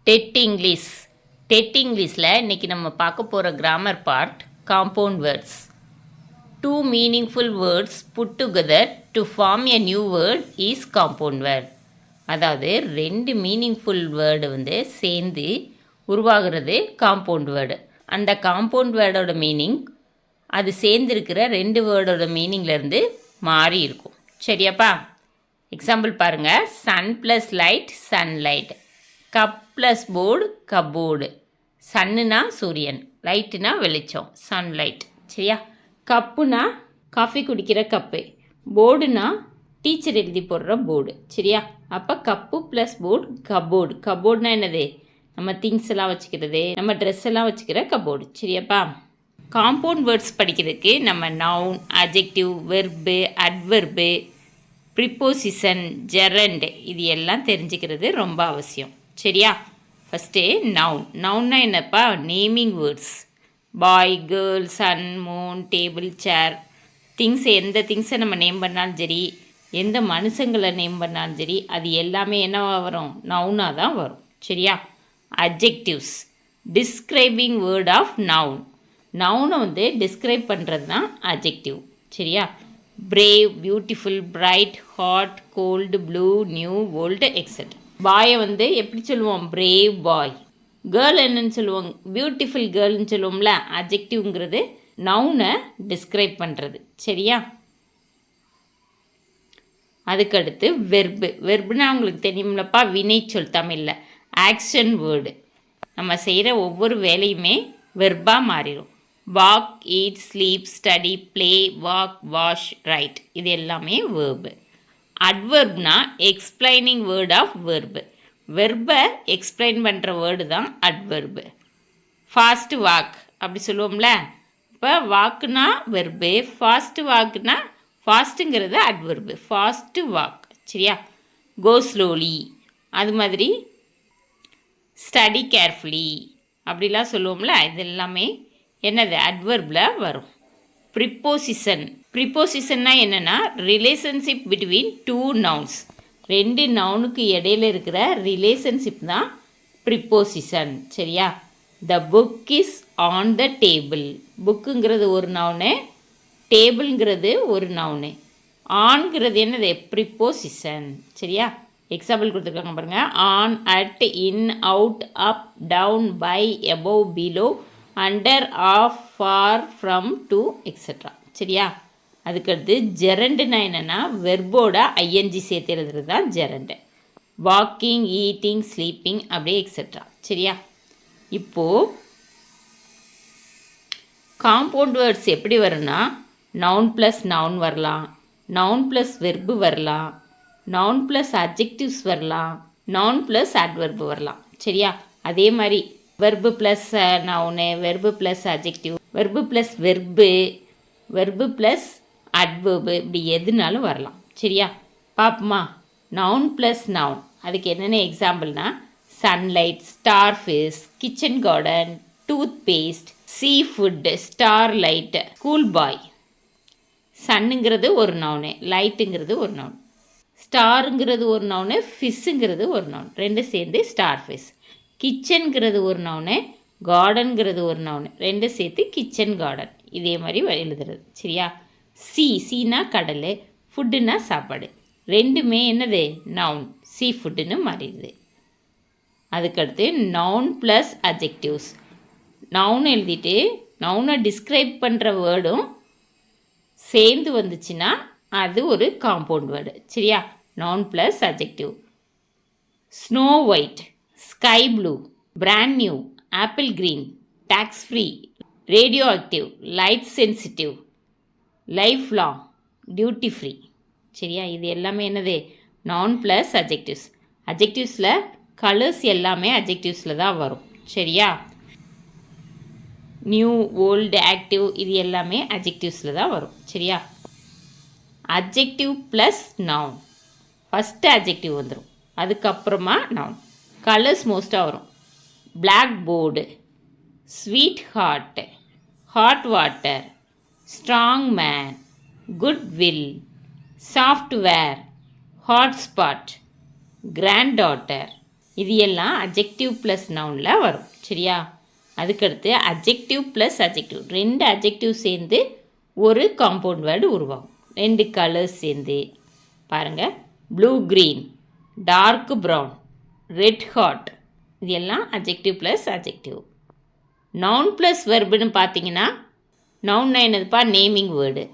Dead English. Dead இங்கிலீஷில் இன்றைக்கி நம்ம பார்க்க போகிற grammar part compound words. Two meaningful words put together to form a new word is compound word. அதாவது ரெண்டு மீனிங்ஃபுல் வேர்டு சேர்ந்து உருவாகிறது காம்பவுண்ட் வேர்டு. அந்த காம்பவுண்ட் வேர்டோட மீனிங் அது சேர்ந்துருக்கிற ரெண்டு வேர்டோட மீனிங்லேருந்து மாறி இருக்கும். சரியாப்பா? எக்ஸாம்பிள் பாருங்கள். Sun plus light sunlight. Cup plus board cupboard. சன்னுனா சூரியன், லைட்டுனா வெளிச்சம், சன்லைட். சரியா? கப்புனா காஃபி குடிக்கிற கப்பு, போர்டுனா டீச்சர் எழுதி போடுற போர்டு. சரியா? அப்போ கப்பு ப்ளஸ் போர்டு கப்போர்டு. கப்போர்டுனா என்னது? நம்ம திங்ஸ் எல்லாம் வச்சுக்கிறது, நம்ம ட்ரெஸ் எல்லாம் வச்சுக்கிற கப்போர்டு. சரியாப்பா? காம்பவுண்ட் வேர்ட்ஸ் படிக்கிறதுக்கு நம்ம noun, adjective, verb, adverb, preposition, gerund இது எல்லாம் தெரிஞ்சுக்கிறது ரொம்ப அவசியம். சரியா? First noun. நவுன்னா என்னப்பா? Naming words. Boy, girl, sun, moon, table, chair. Things, எந்த திங்ஸை நம்ம நேம் பண்ணாலும் சரி, எந்த மனுஷங்களை நேம் பண்ணாலும் சரி, அது எல்லாமே என்னவா வரும்? நவுனாக தான் வரும். சரியா? Adjectives. Describing word of noun. நவுனை டிஸ்கிரைப் பண்ணுறது தான் அட்ஜெக்டிவ். சரியா? Brave, beautiful, bright, hot, cold, blue, new, old, etcetera. பாயை எப்படி சொல்லுவோம்? பிரேவ் பாய். கேர்ள் என்னன்னு சொல்லுவோம்? பியூட்டிஃபுல் கேர்ள்னு சொல்லுவோம்ல. அட்ஜெக்டிவ்ங்கிறது நவுனை டிஸ்கிரைப் பண்ணுறது. சரியா? அதுக்கடுத்து வெர்பு. வெர்புனா அவங்களுக்கு தெரியும்லப்பா, வினைச்சொல் தமிழில். Action word. நம்ம செய்கிற ஒவ்வொரு வேலையுமே வெர்பாக மாறிடும். Walk, eat, sleep, study, play, walk, wash, write இது எல்லாமே வேர்பு. அட்வெர்ப்னா எக்ஸ்பிளைனிங் வேர்ட் ஆஃப் வெர்பு. வெர்பை எக்ஸ்பிளைன் பண்ணுற வேர்டு தான் அட்வெர்பு. ஃபாஸ்ட்டு வாக் அப்படி சொல்லுவோம்ல. இப்போ வாக்குனா வெர்பு, ஃபாஸ்ட்டு வாக்குனா ஃபாஸ்ட்டுங்கிறது அட்வெர்பு. Fast walk. சரியா? கோ ஸ்லோலி அது மாதிரி ஸ்டடி கேர்ஃபுல்லி அப்படிலாம் சொல்லுவோம்ல. இது எல்லாமே என்னது? அட்வெர்பில் வரும். ப்ரிப்போசிஷன். ப்ரிப்போசிஷன்னா என்னென்னா ரிலேஷன்ஷிப் பிட்வீன் டூ நவுன்ஸ். ரெண்டு நவுனுக்கு இடையில இருக்கிற ரிலேஷன்ஷிப் தான் ப்ரிப்போசிஷன். சரியா? The book is on the table. புக்குங்கிறது ஒரு நவுனு, டேபிள்ங்கிறது ஒரு நவுனு. ஆன்கிறது என்னது? ப்ரிப்போசிஷன். சரியா? எக்ஸாம்பிள் கொடுத்துருக்காங்க பாருங்கள். On, at, in, out, up, down, by, above, below, under, of, for, from, to, etcetera. சரியா? அதுக்கடுத்து ஜெரண்டுனா என்னென்னா வெர்போட ஐஎன்ஜி சேர்த்து எழுதுறது தான் ஜெரண்டு. வாக்கிங், ஈட்டிங், ஸ்லீப்பிங் அப்படியே எக்ஸெட்ரா. சரியா? இப்போது காம்பவுண்ட் வேர்ட்ஸ் எப்படி வரும்னா நவுன் ப்ளஸ் நவுன் வரலாம், நவுன் ப்ளஸ் வெர்பு வரலாம், நவுன் ப்ளஸ் அட்ஜெக்டிவ்ஸ் வரலாம், நவுன் ப்ளஸ் அட்வெர்பு வரலாம். சரியா? அதே மாதிரி verb plus noun, verb plus adjective, verb plus verb, verb plus adverb இப்படி எதுனாலும் வரலாம். சரியா? பாப்போமா? நவுன் ப்ளஸ் நவுன் அதுக்கு என்னென்ன எக்ஸாம்பிள்னா sunlight, starfish, kitchen garden, toothpaste, seafood, starlight, schoolboy. சன்னுங்கிறது ஒரு நவுனு, லைட்டுங்கிறது ஒரு நவுன், ஸ்டாருங்கிறது ஒரு நவுனு, ஃபிஷ்ஷுங்கிறது ஒரு நவுன், ரெண்டு சேர்ந்து ஸ்டார் ஃபிஷ். கிச்சனுங்கிறது ஒரு நவுனு, கார்டனுங்கிறது ஒரு நவுனு, ரெண்டு சேர்த்து கிச்சன் கார்டன். இதே மாதிரி எழுதுறது. சரியா? சீனா கடல், ஃபுட்டுனா சாப்பாடு, ரெண்டுமே என்னது? நவுன். சீ ஃபுட்டுன்னு மாறிடுது. அதுக்கடுத்து நவுன் ப்ளஸ் அட்ஜெக்டிவ்ஸ். நவுன் எழுதிட்டு நவுனை டிஸ்கிரைப் பண்ணுற வேர்டும் சேர்ந்து வந்துச்சுன்னா அது ஒரு காம்பவுண்ட் வேர்டு. சரியா? Noun plus adjective. Snow white, sky blue, brand new, apple green, tax free, radioactive, light sensitive, lifelong, duty free. சரியா? இது எல்லாமே என்னது? Noun plus adjectives. அட்ஜெக்டிவ்ஸில் கலர்ஸ் எல்லாமே அட்ஜெக்டிவ்ஸில் தான் வரும். சரியா? நியூ, ஓல்டு, ஆக்டிவ் இது எல்லாமே அட்ஜெக்டிவ்ஸில் தான் வரும். சரியா? Adjective plus noun. First adjective வந்துடும், அதுக்கப்புறமா நவுன். கலர்ஸ் மோஸ்ட்டாக வரும். Black board, sweet heart, hot water, strong man, good will, software, hotspot, grand daughter, இது எல்லாம் அட்ஜெக்டிவ் ப்ளஸ் நவுனில் வரும். சரியா? அதுக்கடுத்து அட்ஜெக்டிவ் ப்ளஸ் அட்ஜெக்டிவ், 2 அட்ஜெக்டிவ் சேர்ந்து ஒரு காம்பவுண்ட் வேர்டு உருவாகும். 2 கலர்ஸ் சேர்ந்து பாருங்கள். Blue green, dark brown, red hot, இது எல்லாம் adjective plus adjective. Noun plus வெர்புன்னு பார்த்தீங்கன்னா, நவுன்னா என்னதுப்பா? Naming word.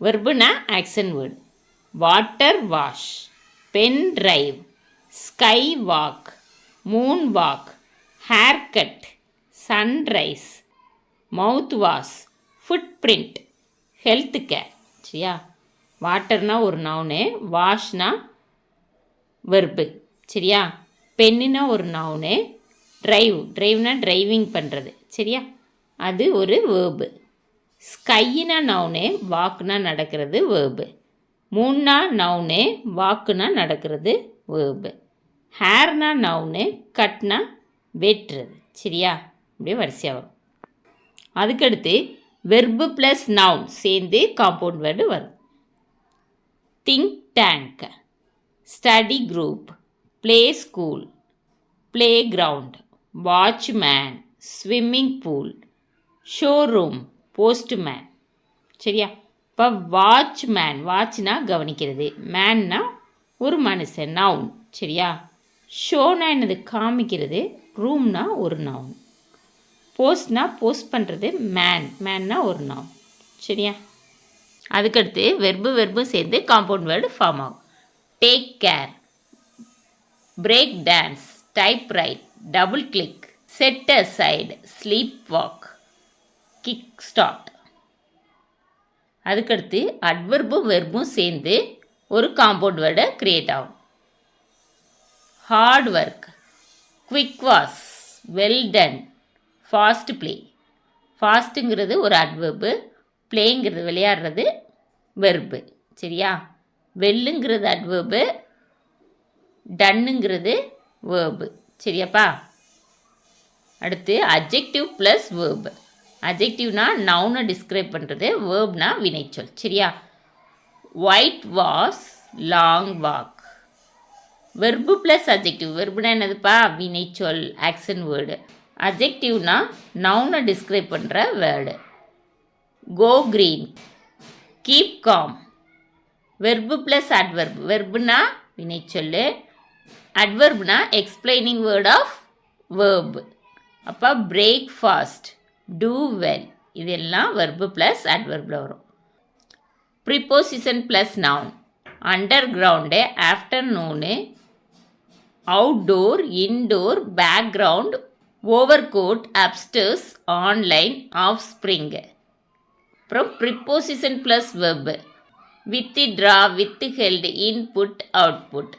வெர்புனா action word. Water wash, pen drive, sky walk, moon walk, hair cut, sunrise, mouthwash, footprint, health care. சரியா? வாட்டர்னா ஒரு நவுனு, வாஷ்னா வெர்பு. சரியா? பென்னுனா ஒரு நவுனு, டிரைவ்னா டிரைவிங் பண்ணுறது. சரியா? அது ஒரு வேர்பு. ஸ்கைனா நவுனு, வாக்குனா நடக்கிறது வேர்பு. மூன்னா நவுனு, வாக்குனா நடக்கிறது வேர்பு. ஹேர்னா நவுனு, கட்னா வெட்டுறது. சரியா? அப்படியே வரிசையாக வரும். அதுக்கடுத்து வெர்பு ப்ளஸ் நவுன் சேர்ந்து காம்பவுண்ட் வேர்டு வரும். Think tank, study group, play school, play ground, watchman, swimming pool, showroom, postman. சரியா? இப்போ வாட்ச்மேன், வாட்ச்னா கவனிக்கிறது, மேன்னா ஒரு மனுஷன், நவுன். சரியா? ஷோனா என்னது? காமிக்கிறது. ரூம்னா ஒரு நவுன். போஸ்ட்னா போஸ்ட் பண்ணுறது, மேன்னா ஒரு நவுன். சரியா? அதுக்கடுத்து வெர்பும் சேர்ந்து காம்பவுண்ட் வேர்டு ஃபார்ம் ஆகும். Take care, break dance, type right, double click, set aside, sleep walk, kick start. அதுக்கடுத்து அட்வர்பும் வெர்பும் சேர்ந்து ஒரு காம்பவுண்ட் வேர்டை கிரியேட் ஆகும். Hard work, quick wash, well done, fast play. ஃபாஸ்ட்டுங்கிறது ஒரு அட்வர்பு, ப்ளேங்கிறது விளையாடுறது வெர்பு. சரியா? வெல்லுங்கிறது அட்வர்பு, டன்னுங்கிறது வேர்பு. சரியாப்பா? அடுத்து அட்ஜெக்டிவ் ப்ளஸ் வேர்பு. அட்ஜெக்டிவ்னா நவுனை டிஸ்கிரைப் பண்ணுறது, வேர்ப்னா வினைச்சொல். சரியா? White wash, long walk. Verb plus adjective. வெர்புனா என்னதுப்பா? வினைச்சொல், ஆக்ஷன் வேர்டு. அட்ஜெக்டிவ்னா நவுனை டிஸ்கிரைப் பண்ணுற word. Go green, keep calm. Verb plus adverb. வெர்புனா வினைச்சொல், அட்வர்ப்னா எக்ஸ்பிளைனிங் வேர்ட் ஆஃப் வேர்பு. அப்போ பிரேக் ஃபாஸ்ட், டூ வெல், இதெல்லாம் வெர்பு ப்ளஸ் அட்வர்பில் வரும். Preposition plus noun. Underground, afternoon, outdoor, indoor, background, overcoat, upstairs, online, offspring. அப்புறம் preposition plus verb. Withdraw, withheld, input, output.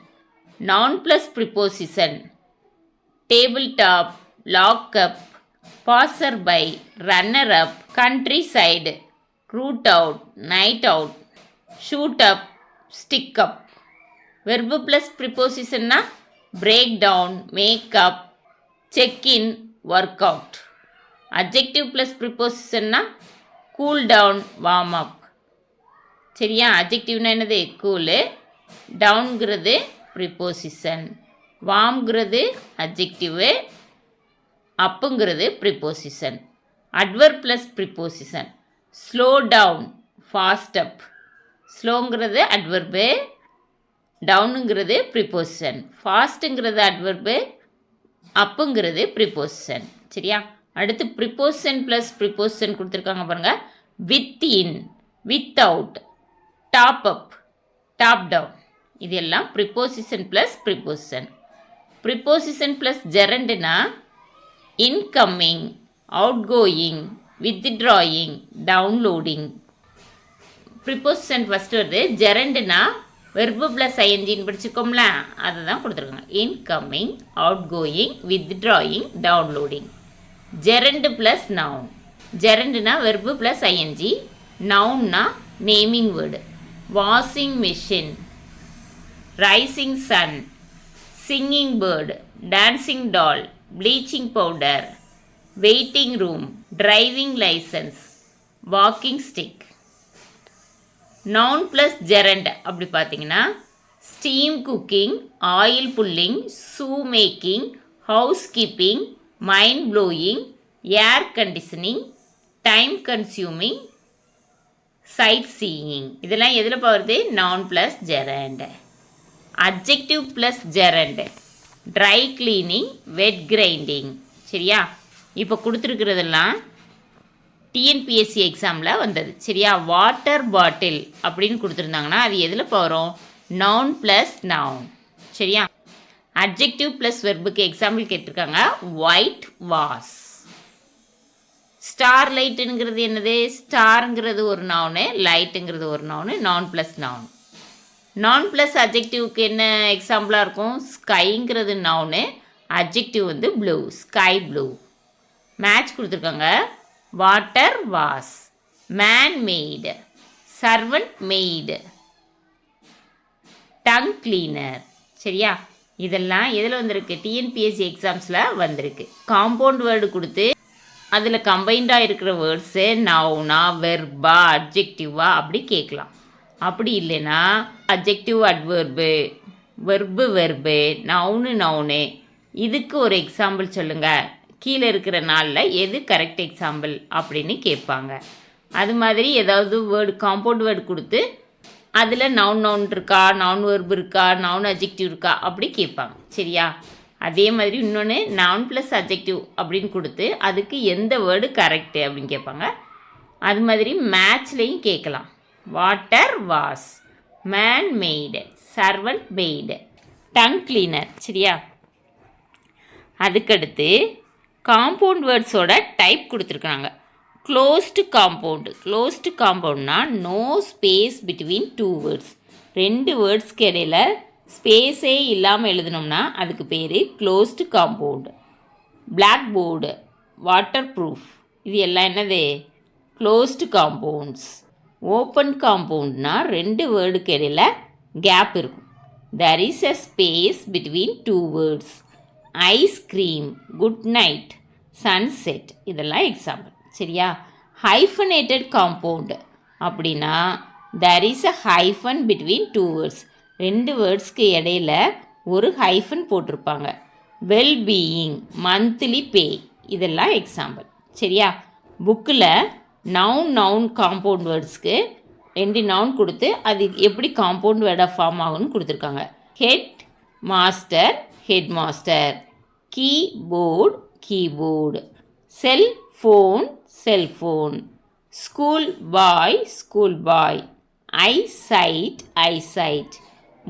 Noun plus preposition. Table top, lockup, passer by, runner up, countryside, root out, night out, shoot up, stick up. Verb plus ப்ரிப்போசிஷன்னா break down, make up, check in, work out. Adjective plus ப்ரிப்போசிஷன்னா cool down, warm up. சரியா? அட்ஜெக்டிவ்னா என்னது? Cool, டவுன்கிறது preposition, வார்ம்ங்கிறது adjective, அப்புங்கிறது preposition. Adverb plus preposition. Slow down, fast up. ஸ்லோங்கிறது adverb, டவுனுங்கிறது ப்ரிப்போசிஷன், ஃபாஸ்ட்டுங்கிறது அட்வர்பு, அப்புங்கிறது ப்ரிப்போசிஷன். சரியா? அடுத்து ப்ரிப்போசிஷன் ப்ளஸ் ப்ரிப்போசிஷன் கொடுத்துருக்காங்க பாருங்கள். Within, without, top up, top down, இது எல்லாம் preposition plus preposition. Preposition plus ஜெரண்டுனா incoming, outgoing, withdrawing, downloading. Preposition first வருது. ஜெரண்டுனா வெர்பு ப்ளஸ் ஐஎன்ஜின்னு படிச்சுக்கோம்ல, அதை தான் கொடுத்துருக்காங்க. Incoming, outgoing, withdrawing, downloading. Gerund plus noun. ஜெரண்டுனா வெர்பு ப்ளஸ் ஐஎன்ஜி, நவுன்னா naming word. Washing machine, rising sun, singing bird, dancing doll, bleaching powder, waiting room, driving licence, walking stick. Noun plus gerund அப்படி பார்த்தீங்கன்னா steam cooking, oil pulling, shoe making, housekeeping, mind blowing, air conditioning, time consuming, sightseeing. இதெல்லாம் எதில் போகிறது? noun plus gerund. adjective plus gerund. dry cleaning, wet grinding. சரியா? இப்போ கொடுத்துருக்கிறதெல்லாம் TNPSC எக்ஸாமில் வந்தது. சரியா? வாட்டர் பாட்டில் அப்படின்னு கொடுத்துருந்தாங்கன்னா அது எதில் போகிறோம்? noun plus noun. சரியா? adjective plus வெர்புக்கு எக்ஸாம்பிள் கேட்டிருக்காங்க. white was. ஸ்டார் லைட்டுங்கிறது என்னது? ஸ்டாருங்கிறது ஒரு நவுனு, லைட்டுங்கிறது ஒரு நவுனு, நான் ப்ளஸ் நவுன். நான் ப்ளஸ் அட்ஜெக்டிவ்க்கு என்ன எக்ஸாம்பிளாக இருக்கும்? ஸ்கைங்கிறது நவுனு, அட்ஜெக்டிவ் வந்து ப்ளூ, ஸ்கை ப்ளூ. மேட்ச் கொடுத்துருக்காங்க. Water vase, man made, servant maid, tongue cleaner. சரியா? இதெல்லாம் எதில் வந்திருக்கு? டிஎன்பிஎஸ்சி எக்ஸாம்ஸில் வந்திருக்கு. காம்பவுண்ட் வேர்டு கொடுத்து அதில் கம்பைண்டாக இருக்கிற வேர்ட்ஸு நவுனா, வெர்பா, அட்ஜெக்டிவா அப்படி கேட்கலாம். அப்படி இல்லைன்னா adjective adverb, verb verb, noun noun, இதுக்கு ஒரு எக்ஸாம்பிள் சொல்லுங்கள், கீழே இருக்கிற நாளில் எது கரெக்ட் எக்ஸாம்பிள் அப்படின்னு கேட்பாங்க. அது மாதிரி ஏதாவது வேர்டு காம்பவுண்ட் வேர்டு கொடுத்து அதில் நவுன் இருக்கா, நவுன் வெர்பு இருக்கா, நவுன் அட்ஜெக்டிவ் இருக்கா அப்படி கேட்பாங்க. சரியா? அதே மாதிரி இன்னொன்று நவுன் ப்ளஸ் அட்ஜெக்டிவ் அப்படின்னு கொடுத்து அதுக்கு எந்த வேர்டு கரெக்டு அப்படின்னு கேட்பாங்க. அது மாதிரி மேட்ச்லேயும் கேட்கலாம். Water vase, man made, servant maid, tongue cleaner. சரியா? அதுக்கடுத்து காம்பவுண்ட் வேர்ட்ஸோட டைப் கொடுத்துருக்காங்க. Closed compound. க்ளோஸ்டு காம்பவுண்ட்னா no space between two words. ரெண்டு வேர்ட்ஸ்க்கு இடையில் ஸ்பேஸே இல்லாமல் எழுதணும்னா அதுக்கு பேர் closed compound. Blackboard, waterproof, இது எல்லாம் என்னது? Closed compounds. ஓப்பன் காம்பவுண்ட்னா ரெண்டு வேர்டுக்கு இடையில் கேப் இருக்கும். there is a space between two words. Ice cream, good night, sunset, இதெல்லாம் எக்ஸாம்பிள். சரியா? ஹைஃபனேட்டட் காம்பவுண்டு அப்படின்னா there is a hyphen between two words. ரெண்டு வேர்ட்ஸ்க்கு இடையில ஒரு ஹைஃபன் போட்டிருப்பாங்க. வெல்பீயிங், மந்த்லி பே, இதெல்லாம் எக்ஸாம்பிள். சரியா? புக்கில் நவுன் காம்பவுண்ட் வேர்ட்ஸ்க்கு ரெண்டு நவுன் கொடுத்து அது எப்படி காம்பவுண்ட் வேர்டாக ஃபார்ம் ஆகும்னு கொடுத்துருக்காங்க. Head master, head master, keyboard, keyboard, cellphone, cellphone, school பாய், ஸ்கூல் பாய், eyesight, eyesight,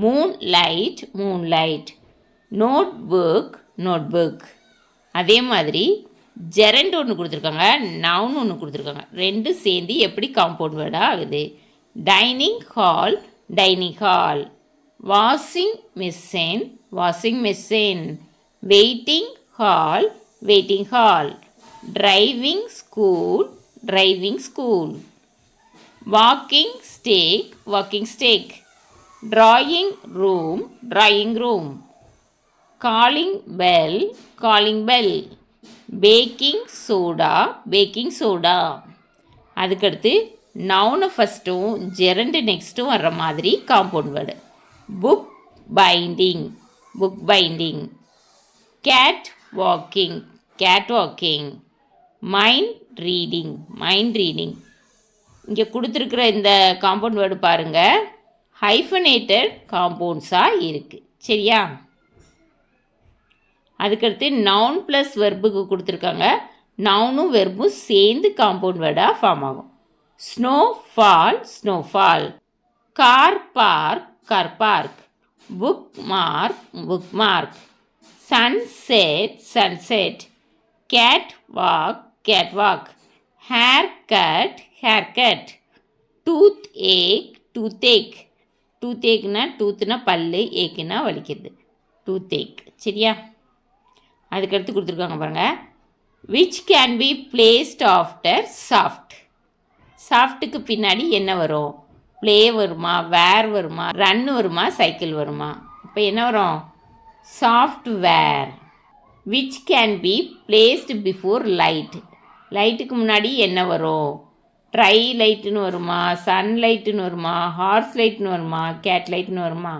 moonlight, moonlight, notebook, notebook. அதே மாதிரி ஜெரண்ட் ஒன்று கொடுத்துருக்காங்க, நவுன் ஒன்று கொடுத்துருக்காங்க. ரெண்டு சேர்ந்து எப்படி காம்பவுண்ட் வேர்டாக ஆகுது? Dining hall, dining hall, washing machine, washing machine, waiting hall, waiting hall, driving school, driving school, walking stick, walking stick, drawing room, drawing room, calling bell, calling bell, baking soda, baking soda. அதுக்கடுத்து நவுனை ஃபஸ்ட்டும் gerund நெக்ஸ்ட்டும் வர்ற மாதிரி compound word. Book binding, book binding, cat walking, cat walking, mind reading, mind reading. இங்கே கொடுத்துருக்குற இந்த compound word பாருங்கள், hyphenated காம்பவுண்ட்ஸாக இருக்குது. சரியா? அதுக்கடுத்து நவுன் ப்ளஸ் வெர்புக்கு கொடுத்துருக்காங்க. நவுனும் வெர்பும் சேர்ந்து காம்பவுண்ட் வேர்டாக ஃபார்ம் ஆகும். Snow fall, snowfall, car park, car park, book mark, book mark, sunset, sunset, cat walk, cat walk, hair cut, hair cut, tooth ache, tooth ache. Tooth ஏக்னா டூத்துனா பல்லு, ஏக்குன்னா வலிக்கிறது, டூத் ஏக். சரியா? அதுக்கடுத்து கொடுத்துருக்காங்க பாருங்கள். Which can be placed after soft. சாஃப்ட்டுக்கு பின்னாடி என்ன வரும்? ப்ளே வருமா, வேர் வருமா, ரன் வருமா, சைக்கிள் வருமா? இப்போ என்ன வரும்? Software. Which can be placed before light. லைட்டுக்கு முன்னாடி என்ன வரும்? ட்ரை லைட்டுன்னு வருமா, சன் லைட்டுன்னு வருமா, ஹார்ஸ் லைட்னு வருமா, கேட் லைட்னு வருமா?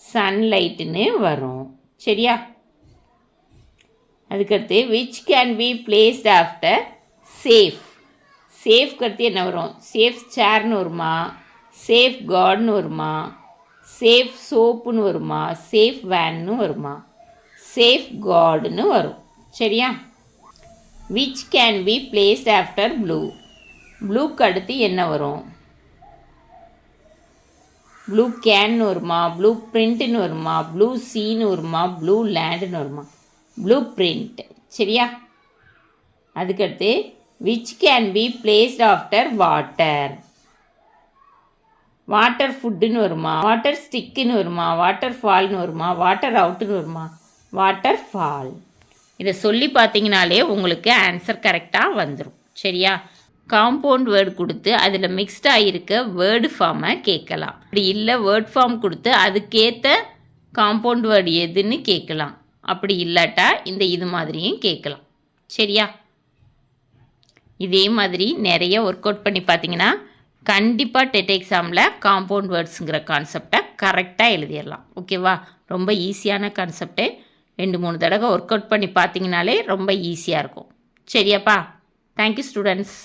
சன்லைட்டுன்னு வரும். சரியா? அதுக்கடுத்து which can be placed after safe. சேஃப்க்கு அடுத்து என்ன வரும்? சேஃப் சேர்னு வருமா, சேஃப் கார்டுன்னு வருமா, சேஃப் சோப்புன்னு வருமா, சேஃப் வேன்னு வருமா? சேஃப் கார்டுன்னு வரும். சரியா? Which can be placed after blue. ப்ளூக்கு அடுத்து என்ன வரும்? ப்ளூ கேன்னு வருமா, ப்ளூ பிரிண்ட்டுன்னு வருமா, ப்ளூ சீன்னு வருமா, ப்ளூ லேண்டுன்னு வருமா? Blueprint. சரியா? அதுக்கடுத்து which can be placed after water. Water ஃபுட்டுன்னு வருமா, வாட்டர் ஸ்டிக்குன்னு வருமா, வாட்டர் ஃபால்னு வருமா, வாட்டர் அவுட்டுன்னு வருமா? Water fall. இதை சொல்லி பார்த்தீங்கனாலே உங்களுக்கு ஆன்சர் கரெக்டாக வந்துடும். சரியா? காம்பவுண்ட் வேர்டு கொடுத்து அதில் மிக்ஸ்டாக இருக்க வேர்டு ஃபார்மை கேட்கலாம். அப்படி இல்லை வேர்ட் ஃபார்ம் கொடுத்து அதுக்கேற்ற காம்பவுண்ட் வேர்டு எதுன்னு கேட்கலாம். அப்படி இல்லாட்டா இது மாதிரியும் கேட்கலாம். சரியா? இதே மாதிரி நிறைய ஒர்க் அவுட் பண்ணி பார்த்தீங்கன்னா கண்டிப்பாக டெட் எக்ஸாமில் காம்பவுண்ட் வேர்ட்ஸுங்கிற கான்செப்டை கரெக்டாக எழுதிடலாம். ஓகேவா? ரொம்ப ஈஸியான கான்செப்ட்டு. 2-3 தடவை ஒர்க் அவுட் பண்ணி பார்த்தீங்கனாலே ரொம்ப ஈஸியாக இருக்கும். சரியாப்பா? Thank you students.